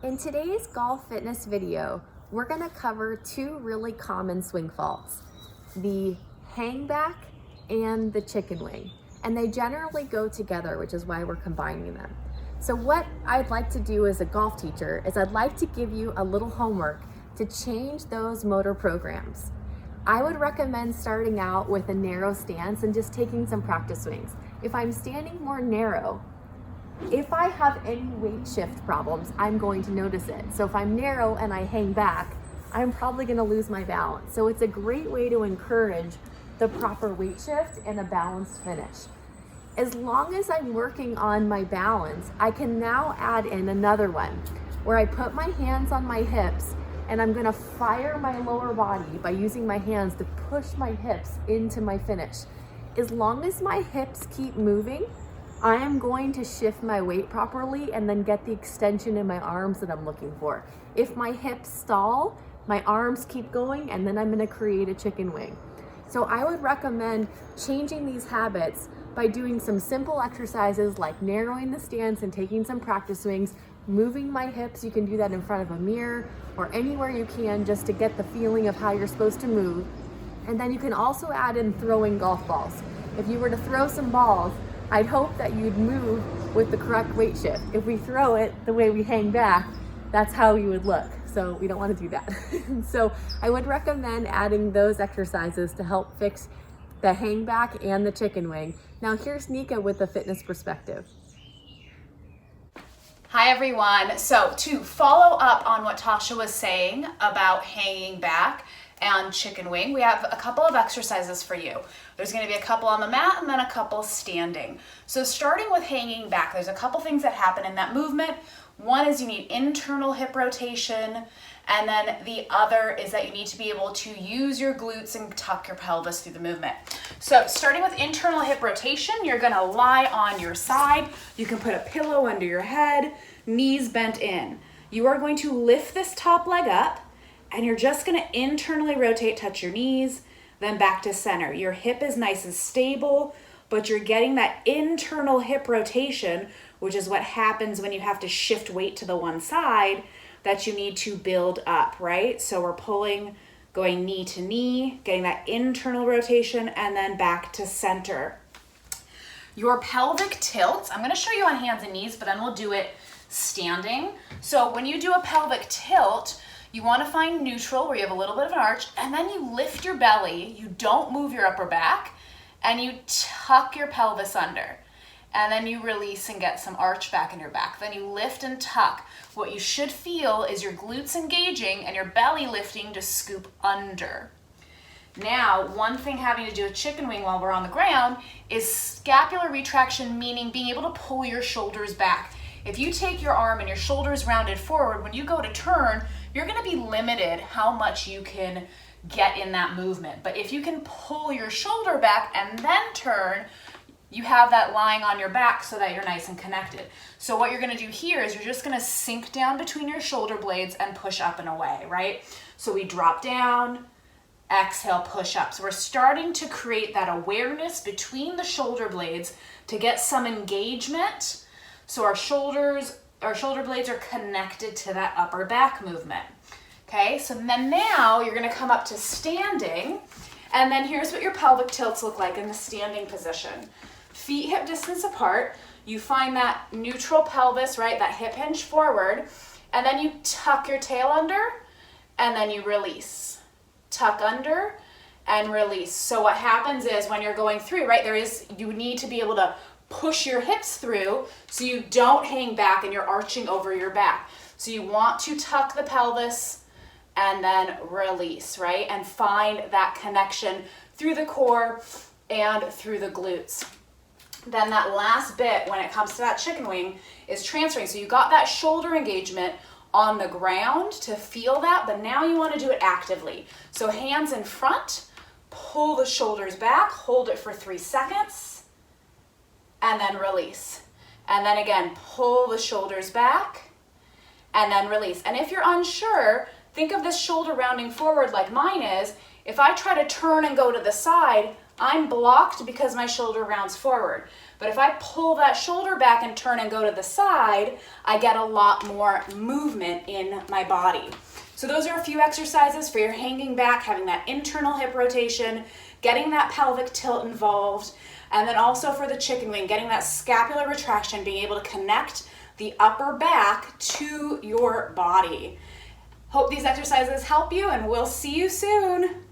In today's golf fitness video, we're going to cover two really common swing faults, the hang back and the chicken wing. And they generally go together, which is why we're combining them. So what I'd like to do as a golf teacher is I'd like to give you a little homework to change those motor programs. I would recommend starting out with a narrow stance and just taking some practice swings. If I'm standing more narrow, if I have any weight shift problems, I'm going to notice it. So if I'm narrow and I hang back, I'm probably going to lose my balance. So it's a great way to encourage the proper weight shift and a balanced finish. As long as I'm working on my balance, I can now add in another one where I put my hands on my hips and I'm going to fire my lower body by using my hands to push my hips into my finish. As long as my hips keep moving, I am going to shift my weight properly and then get the extension in my arms that I'm looking for. If my hips stall, my arms keep going, and then I'm going to create a chicken wing. So I would recommend changing these habits by doing some simple exercises like narrowing the stance and taking some practice swings, moving my hips. You can do that in front of a mirror or anywhere you can just to get the feeling of how you're supposed to move. And then you can also add in throwing golf balls. If you were to throw some balls, I'd hope that you'd move with the correct weight shift. If we throw it the way we hang back, that's how you would look. So we don't want to do that. So I would recommend adding those exercises to help fix the hang back and the chicken wing. Now here's Nika with the fitness perspective. Hi everyone. So to follow up on what Tasha was saying about hanging back and chicken wing, we have a couple of exercises for you. There's going to be a couple on the mat and then a couple standing. So starting with hanging back, there's a couple things that happen in that movement. One is you need internal hip rotation, and then the other is that you need to be able to use your glutes and tuck your pelvis through the movement. So starting with internal hip rotation, you're going to lie on your side. You can put a pillow under your head, knees bent in. You are going to lift this top leg up, and you're just going to internally rotate, touch your knees, then back to center. Your hip is nice and stable, but you're getting that internal hip rotation, which is what happens when you have to shift weight to the one side that you need to build up, right? So we're pulling, going knee to knee, getting that internal rotation, and then back to center. Your pelvic tilt, I'm going to show you on hands and knees, but then we'll do it standing. So when you do a pelvic tilt, you want to find neutral where you have a little bit of an arch, and then you lift your belly, you don't move your upper back, and you tuck your pelvis under. And then you release and get some arch back in your back. Then you lift and tuck. What you should feel is your glutes engaging and your belly lifting to scoop under. Now, one thing having to do with chicken wing while we're on the ground is scapular retraction, meaning being able to pull your shoulders back. If you take your arm and your shoulders rounded forward, when you go to turn, you're going to be limited how much you can get in that movement. But if you can pull your shoulder back and then turn, you have that lying on your back so that you're nice and connected. So what you're going to do here is you're just going to sink down between your shoulder blades and push up and away, right? So we drop down, exhale, push up. So we're starting to create that awareness between the shoulder blades to get some engagement. So our shoulder blades are connected to that upper back movement. Okay, so then now you're going to come up to standing, and then here's what your pelvic tilts look like in the standing position. Feet hip distance apart, you find that neutral pelvis, right, that hip hinge forward, and then you tuck your tail under, and then you release. Tuck under and release. So what happens is when you're going through, right, you need to be able to push your hips through so you don't hang back and you're arching over your back. So you want to tuck the pelvis and then release, right? And find that connection through the core and through the glutes. Then that last bit when it comes to that chicken wing is transferring. So you got that shoulder engagement on the ground to feel that, but now you want to do it actively. So hands in front, pull the shoulders back, hold it for 3 seconds, and then release. And then again, pull the shoulders back, and then release. And if you're unsure, think of this shoulder rounding forward like mine is. If I try to turn and go to the side, I'm blocked because my shoulder rounds forward. But if I pull that shoulder back and turn and go to the side, I get a lot more movement in my body. So those are a few exercises for your hanging back, having that internal hip rotation, getting that pelvic tilt involved, and then also for the chicken wing, getting that scapular retraction, being able to connect the upper back to your body. Hope these exercises help you, and we'll see you soon.